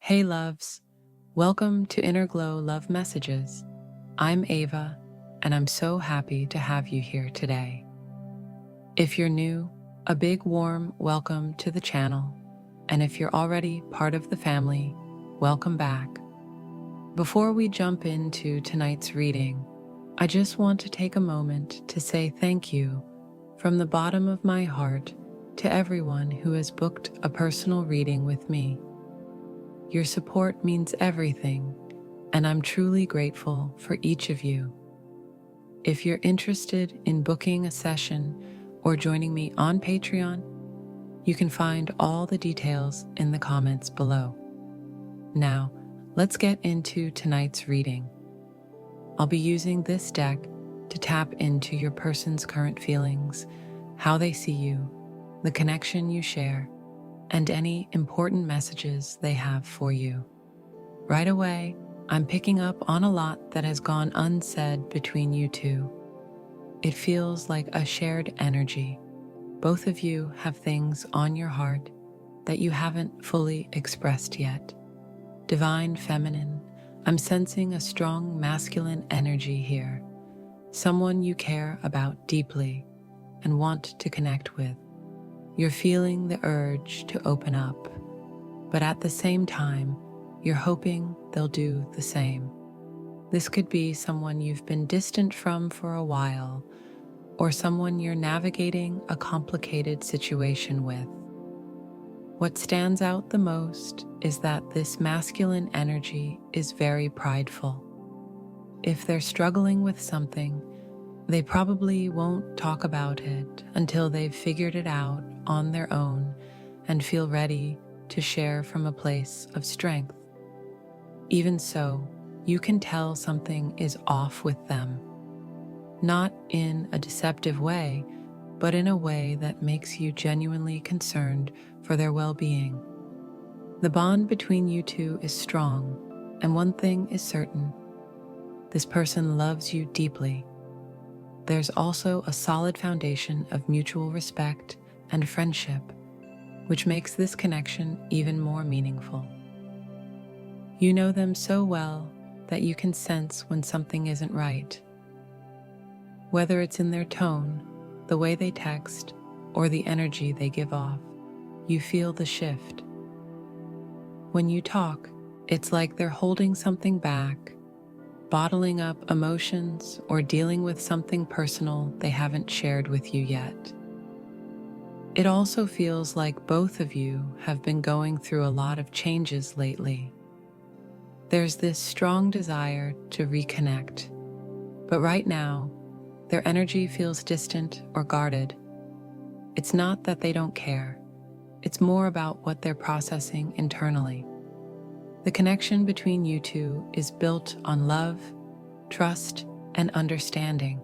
Hey loves, welcome to Inner Glow Love Messages. I'm Ava, and I'm so happy to have you here today. If you're new, a big warm welcome to the channel, and if you're already part of the family, welcome back. Before we jump into tonight's reading, I just want to take a moment to say thank you from the bottom of my heart to everyone who has booked a personal reading with me. Your support means everything, and I'm truly grateful for each of you. If you're interested in booking a session or joining me on Patreon, you can find all the details in the comments below. Now, let's get into tonight's reading. I'll be using this deck to tap into your person's current feelings, how they see you, the connection you share, and any important messages they have for you. Right away, I'm picking up on a lot that has gone unsaid between you two. It feels like a shared energy. Both of you have things on your heart that you haven't fully expressed yet. Divine Feminine, I'm sensing a strong masculine energy here. Someone you care about deeply and want to connect with. You're feeling the urge to open up, but at the same time, you're hoping they'll do the same. This could be someone you've been distant from for a while, or someone you're navigating a complicated situation with. What stands out the most is that this masculine energy is very prideful. If they're struggling with something, they probably won't talk about it until they've figured it out on their own and feel ready to share from a place of strength. Even so, you can tell something is off with them. Not in a deceptive way, but in a way that makes you genuinely concerned for their well-being. The bond between you two is strong, and one thing is certain: this person loves you deeply. There's also a solid foundation of mutual respect and friendship, which makes this connection even more meaningful. You know them so well that you can sense when something isn't right. Whether it's in their tone, the way they text, or the energy they give off, you feel the shift. When you talk, it's like they're holding something back, bottling up emotions, or dealing with something personal they haven't shared with you yet. It also feels like both of you have been going through a lot of changes lately. There's this strong desire to reconnect, but right now, their energy feels distant or guarded. It's not that they don't care, it's more about what they're processing internally. The connection between you two is built on love, trust, and understanding.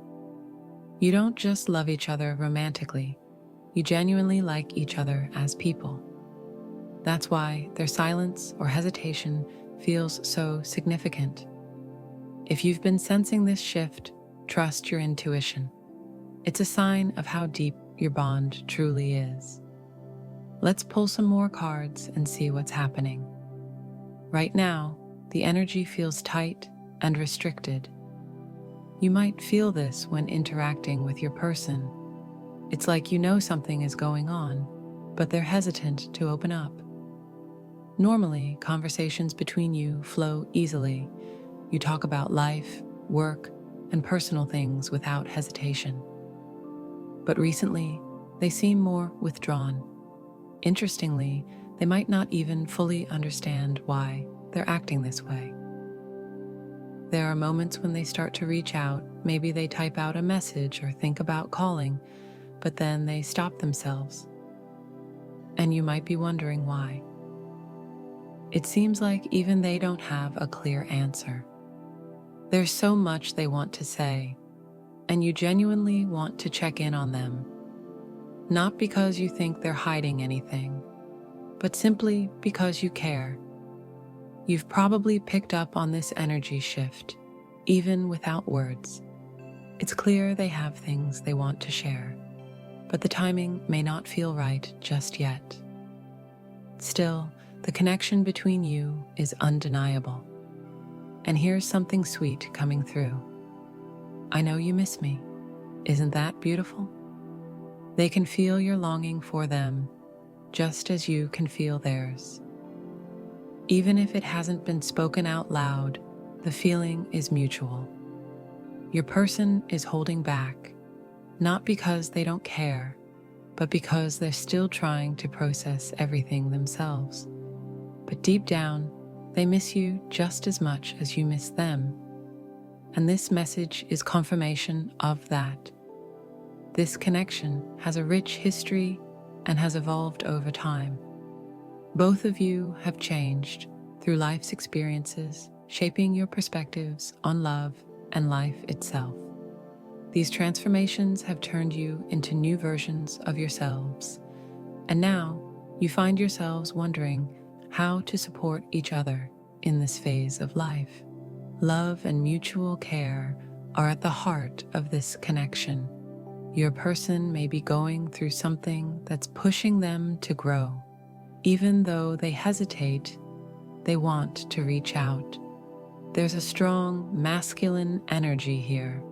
You don't just love each other romantically, you genuinely like each other as people. That's why their silence or hesitation feels so significant. If you've been sensing this shift, trust your intuition. It's a sign of how deep your bond truly is. Let's pull some more cards and see what's happening. Right now, the energy feels tight and restricted. You might feel this when interacting with your person. It's like you know something is going on, but they're hesitant to open up. Normally, conversations between you flow easily. You talk about life, work, and personal things without hesitation. But recently, they seem more withdrawn. Interestingly, they might not even fully understand why they're acting this way. There are moments when they start to reach out, maybe they type out a message or think about calling, but then they stop themselves. And you might be wondering why. It seems like even they don't have a clear answer. There's so much they want to say, and you genuinely want to check in on them. Not because you think they're hiding anything, but simply because you care. You've probably picked up on this energy shift, even without words. It's clear they have things they want to share, but the timing may not feel right just yet. Still, The connection between you is undeniable. And here's something sweet coming through. I know you miss me. Isn't that beautiful? They can feel your longing for them, just as you can feel theirs. Even if it hasn't been spoken out loud, the feeling is mutual. Your person is holding back, not because they don't care, but because they're still trying to process everything themselves. But deep down, they miss you just as much as you miss them. And this message is confirmation of that. This connection has a rich history and has evolved over time. Both of you have changed through life's experiences, shaping your perspectives on love and life itself. These transformations have turned you into new versions of yourselves, and now you find yourselves wondering how to support each other in this phase of life. Love and mutual care are at the heart of this connection. Your person may be going through something that's pushing them to grow. Even though they hesitate, they want to reach out. There's a strong masculine energy here,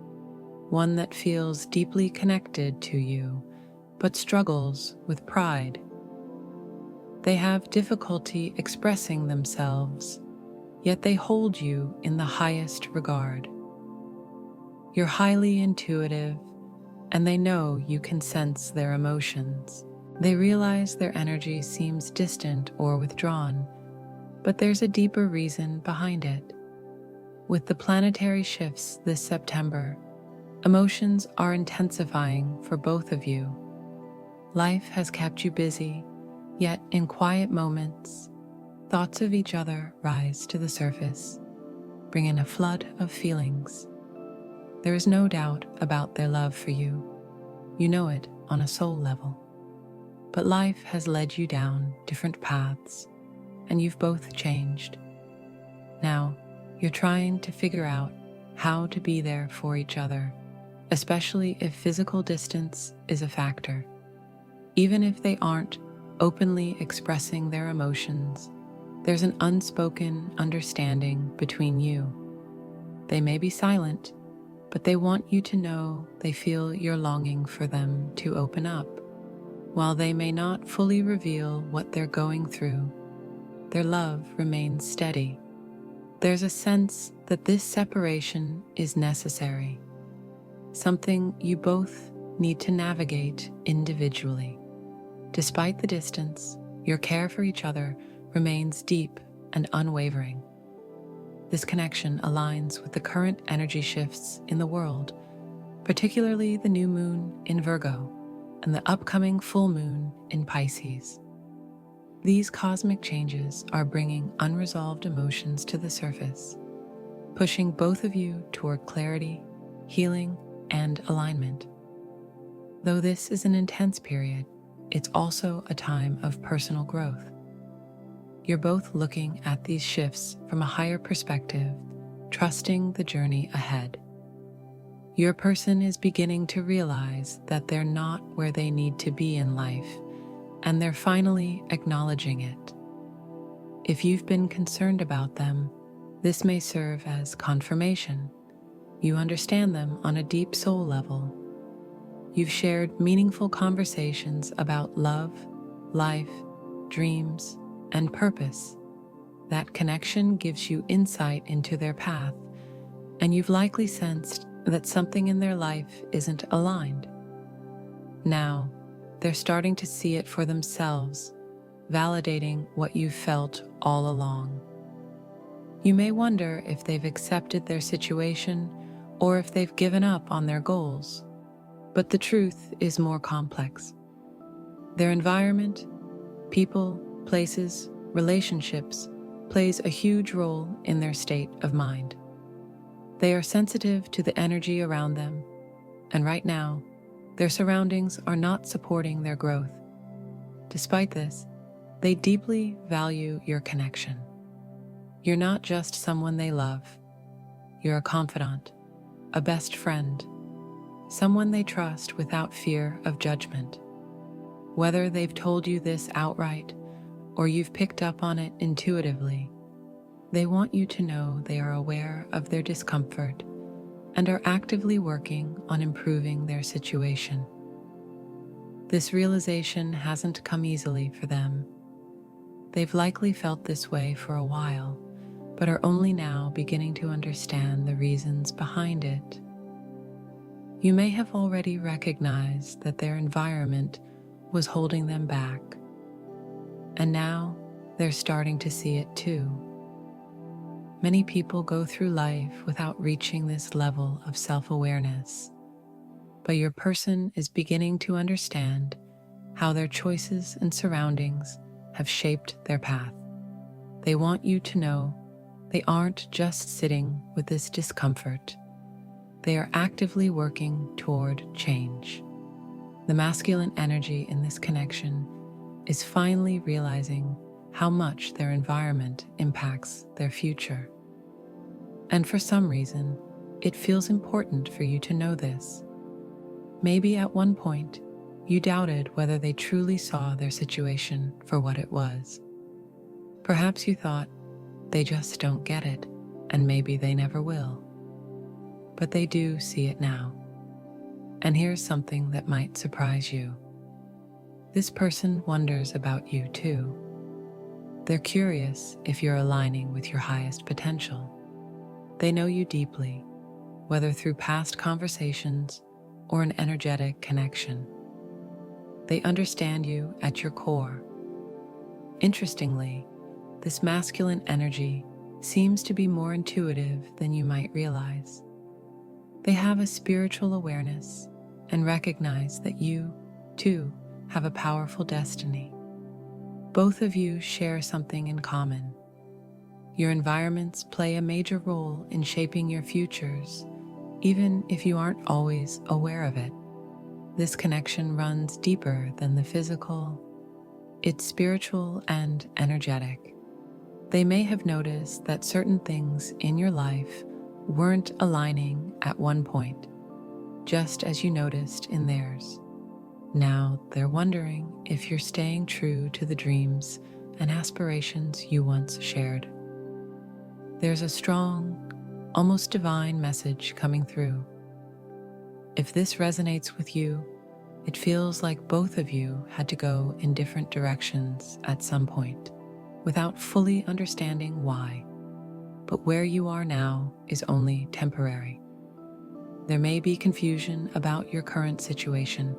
one that feels deeply connected to you, but struggles with pride. They have difficulty expressing themselves, yet they hold you in the highest regard. You're highly intuitive, and they know you can sense their emotions. They realize their energy seems distant or withdrawn, but there's a deeper reason behind it. With the planetary shifts this September, emotions are intensifying for both of you. Life has kept you busy, yet in quiet moments, thoughts of each other rise to the surface, bringing a flood of feelings. There is no doubt about their love for you. You know it on a soul level. But life has led you down different paths, and you've both changed. Now, you're trying to figure out how to be there for each other, especially if physical distance is a factor. Even if they aren't openly expressing their emotions, there's an unspoken understanding between you. They may be silent, but they want you to know they feel your longing for them to open up. While they may not fully reveal what they're going through, their love remains steady. There's a sense that this separation is necessary, something you both need to navigate individually. Despite the distance, your care for each other remains deep and unwavering. This connection aligns with the current energy shifts in the world, particularly the new moon in Virgo and the upcoming full moon in Pisces. These cosmic changes are bringing unresolved emotions to the surface, pushing both of you toward clarity, healing, and alignment. Though this is an intense period, it's also a time of personal growth. You're both looking at these shifts from a higher perspective, trusting the journey ahead. Your person is beginning to realize that they're not where they need to be in life, and they're finally acknowledging it. If you've been concerned about them, this may serve as confirmation. You understand them on a deep soul level. You've shared meaningful conversations about love, life, dreams, and purpose. That connection gives you insight into their path, and you've likely sensed that something in their life isn't aligned. Now, they're starting to see it for themselves, validating what you've felt all along. You may wonder if they've accepted their situation or if they've given up on their goals, but the truth is more complex. Their environment, people, places, relationships plays a huge role in their state of mind. They are sensitive to the energy around them, and right now, their surroundings are not supporting their growth. Despite this, they deeply value your connection. You're not just someone they love. You're a confidant, a best friend, someone they trust without fear of judgment. Whether they've told you this outright or you've picked up on it intuitively. They want you to know they are aware of their discomfort and are actively working on improving their situation. This realization hasn't come easily for them. They've likely felt this way for a while, but are only now beginning to understand the reasons behind it. You may have already recognized that their environment was holding them back, and now they're starting to see it too. Many people go through life without reaching this level of self-awareness, but your person is beginning to understand how their choices and surroundings have shaped their path. They want you to know they aren't just sitting with this discomfort. They are actively working toward change. The masculine energy in this connection is finally realizing how much their environment impacts their future. And for some reason, it feels important for you to know this. Maybe at one point, you doubted whether they truly saw their situation for what it was. Perhaps you thought, they just don't get it, and maybe they never will. But they do see it now. And here's something that might surprise you. This person wonders about you too. They're curious if you're aligning with your highest potential. They know you deeply, whether through past conversations or an energetic connection. They understand you at your core. Interestingly, this masculine energy seems to be more intuitive than you might realize. They have a spiritual awareness and recognize that you, too, have a powerful destiny. Both of you share something in common. Your environments play a major role in shaping your futures, even if you aren't always aware of it. This connection runs deeper than the physical. It's spiritual and energetic. They may have noticed that certain things in your life weren't aligning at one point, just as you noticed in theirs. Now they're wondering if you're staying true to the dreams and aspirations you once shared. There's a strong, almost divine message coming through. If this resonates with you, it feels like both of you had to go in different directions at some point, without fully understanding why. But where you are now is only temporary. There may be confusion about your current situation,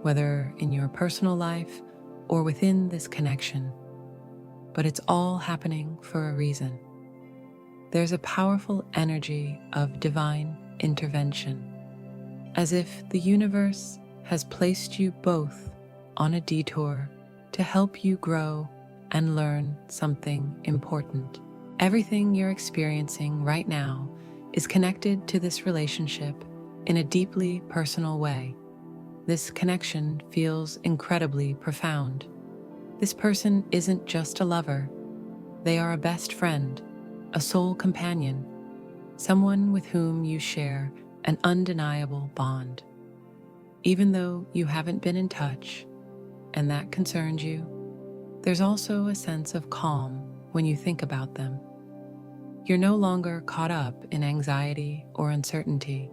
whether in your personal life or within this connection, but it's all happening for a reason. There's a powerful energy of divine intervention, as if the universe has placed you both on a detour to help you grow and learn something important. Everything you're experiencing right now is connected to this relationship in a deeply personal way. This connection feels incredibly profound. This person isn't just a lover. They are a best friend, a soul companion, someone with whom you share an undeniable bond. Even though you haven't been in touch, and that concerns you, there's also a sense of calm when you think about them. You're no longer caught up in anxiety or uncertainty.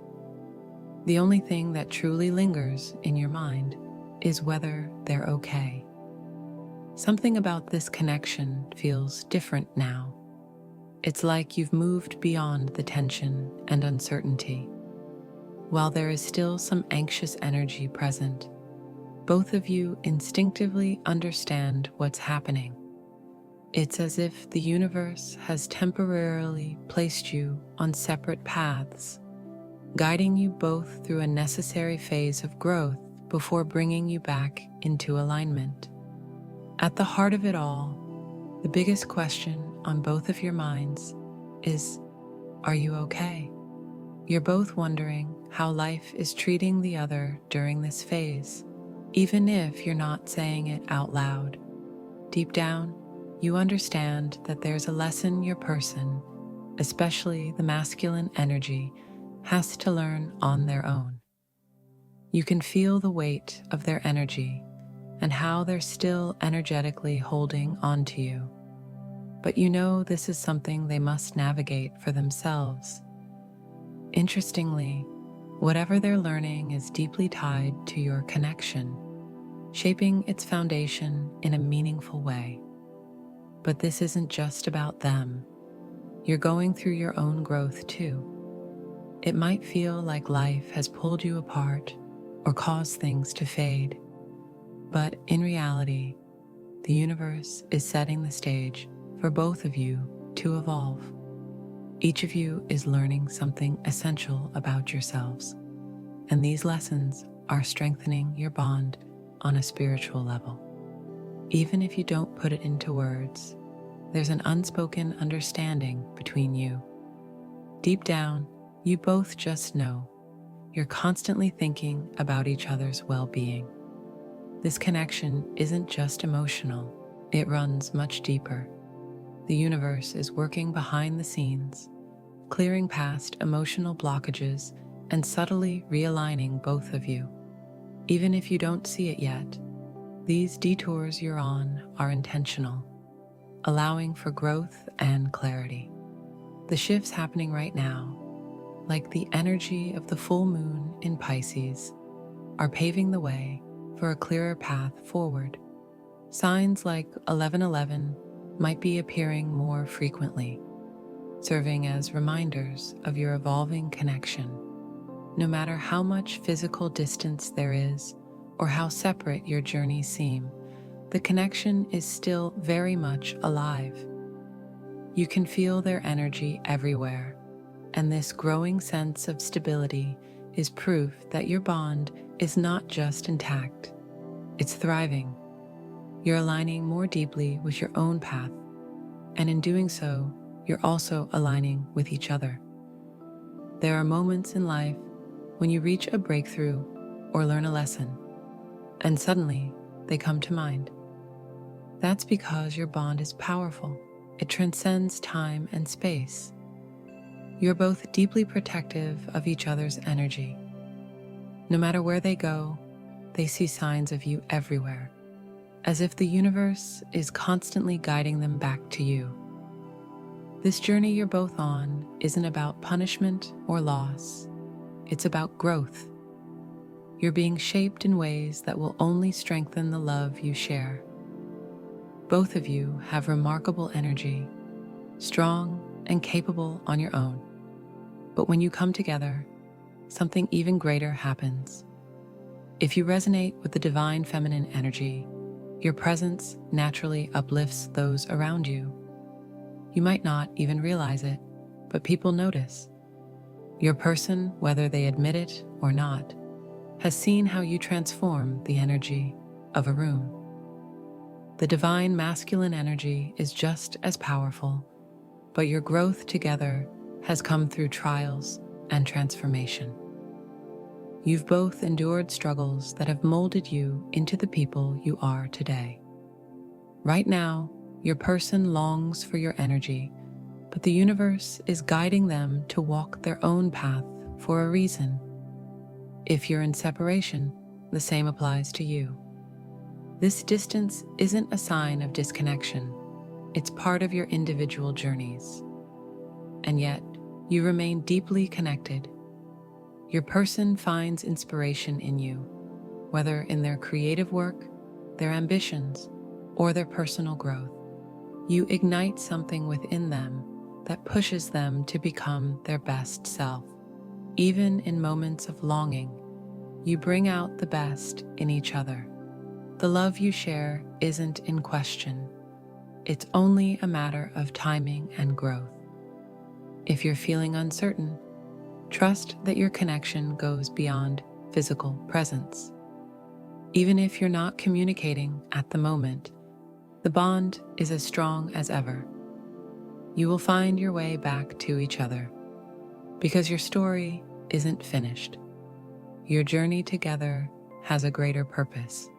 The only thing that truly lingers in your mind is whether they're okay. Something about this connection feels different now. It's like you've moved beyond the tension and uncertainty. While there is still some anxious energy present, both of you instinctively understand what's happening. It's as if the universe has temporarily placed you on separate paths, guiding you both through a necessary phase of growth before bringing you back into alignment. At the heart of it all, the biggest question on both of your minds is, are you okay? You're both wondering how life is treating the other during this phase, even if you're not saying it out loud. Deep down, you understand that there's a lesson your person, especially the masculine energy, has to learn on their own. You can feel the weight of their energy, and how they're still energetically holding onto you. But you know this is something they must navigate for themselves. Interestingly, whatever they're learning is deeply tied to your connection, shaping its foundation in a meaningful way. But this isn't just about them. You're going through your own growth too. It might feel like life has pulled you apart or caused things to fade. But in reality, the universe is setting the stage for both of you to evolve. Each of you is learning something essential about yourselves, and these lessons are strengthening your bond on a spiritual level. Even if you don't put it into words, there's an unspoken understanding between you. Deep down, you both just know you're constantly thinking about each other's well-being. This connection isn't just emotional, it runs much deeper. The universe is working behind the scenes, clearing past emotional blockages and subtly realigning both of you. Even if you don't see it yet, these detours you're on are intentional, allowing for growth and clarity. The shifts happening right now, like the energy of the full moon in Pisces, are paving the way for a clearer path forward. Signs like 1111 might be appearing more frequently, serving as reminders of your evolving connection. No matter how much physical distance there is or how separate your journeys seem, the connection is still very much alive. You can feel their energy everywhere, and this growing sense of stability is proof that your bond is not just intact, it's thriving. You're aligning more deeply with your own path, and in doing so, you're also aligning with each other. There are moments in life when you reach a breakthrough or learn a lesson, and suddenly they come to mind. That's because your bond is powerful. It transcends time and space. You're both deeply protective of each other's energy. No matter where they go, they see signs of you everywhere, as if the universe is constantly guiding them back to you. This journey you're both on isn't about punishment or loss. It's about growth. You're being shaped in ways that will only strengthen the love you share. Both of you have remarkable energy, strong and capable on your own. But when you come together, something even greater happens. If you resonate with the divine feminine energy, your presence naturally uplifts those around you. You might not even realize it, but people notice. Your person, whether they admit it or not, has seen how you transform the energy of a room. The divine masculine energy is just as powerful, but your growth together has come through trials and transformation. You've both endured struggles that have molded you into the people you are today. Right now, your person longs for your energy, but the universe is guiding them to walk their own path for a reason. If you're in separation, the same applies to you. This distance isn't a sign of disconnection. It's part of your individual journeys. And yet, you remain deeply connected. Your person finds inspiration in you, whether in their creative work, their ambitions, or their personal growth. You ignite something within them that pushes them to become their best self. Even in moments of longing, you bring out the best in each other. The love you share isn't in question. It's only a matter of timing and growth. If you're feeling uncertain, trust that your connection goes beyond physical presence. Even if you're not communicating at the moment, the bond is as strong as ever. You will find your way back to each other because your story isn't finished. Your journey together has a greater purpose.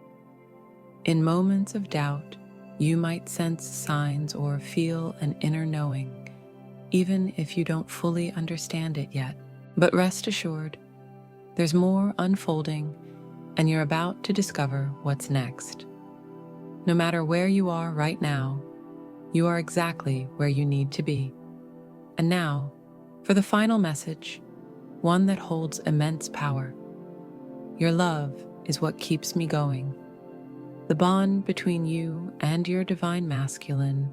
In moments of doubt, you might sense signs or feel an inner knowing, even if you don't fully understand it yet. But rest assured, there's more unfolding and you're about to discover what's next. No matter where you are right now, you are exactly where you need to be. And now, for the final message, one that holds immense power. Your love is what keeps me going. The bond between you and your divine masculine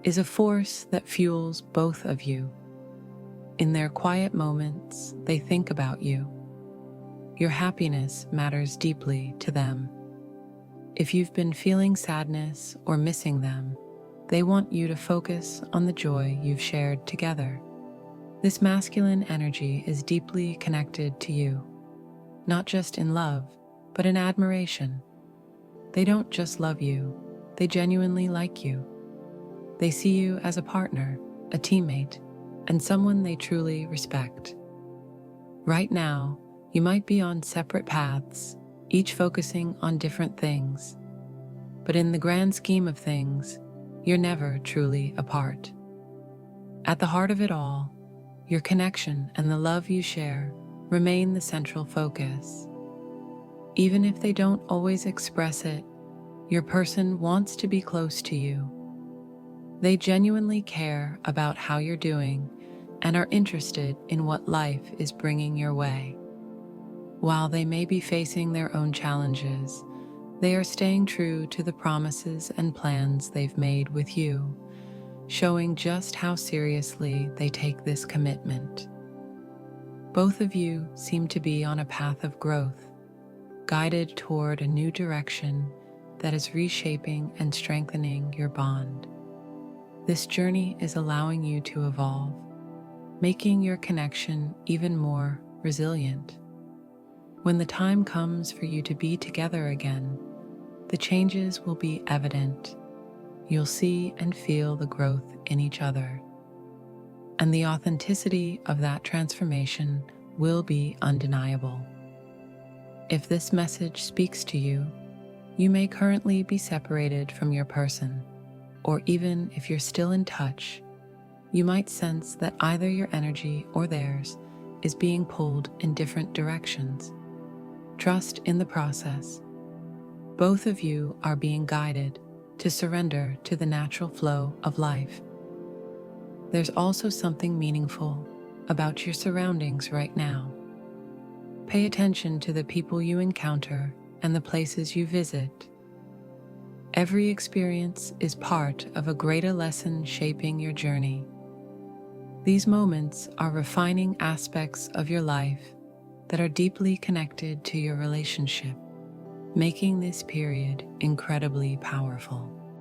is a force that fuels both of you. In their quiet moments, they think about you. Your happiness matters deeply to them. If you've been feeling sadness or missing them, they want you to focus on the joy you've shared together. This masculine energy is deeply connected to you, not just in love, but in admiration. They don't just love you, they genuinely like you. They see you as a partner, a teammate, and someone they truly respect. Right now, you might be on separate paths, each focusing on different things. But in the grand scheme of things, you're never truly apart. At the heart of it all, your connection and the love you share remain the central focus. Even if they don't always express it, your person wants to be close to you. They genuinely care about how you're doing and are interested in what life is bringing your way. While they may be facing their own challenges, they are staying true to the promises and plans they've made with you, showing just how seriously they take this commitment. Both of you seem to be on a path of growth, guided toward a new direction that is reshaping and strengthening your bond. This journey is allowing you to evolve, making your connection even more resilient. When the time comes for you to be together again, the changes will be evident. You'll see and feel the growth in each other, and the authenticity of that transformation will be undeniable. If this message speaks to you, you may currently be separated from your person, or even if you're still in touch, you might sense that either your energy or theirs is being pulled in different directions. Trust in the process. Both of you are being guided to surrender to the natural flow of life. There's also something meaningful about your surroundings right now. Pay attention to the people you encounter and the places you visit. Every experience is part of a greater lesson shaping your journey. These moments are refining aspects of your life that are deeply connected to your relationship, making this period incredibly powerful.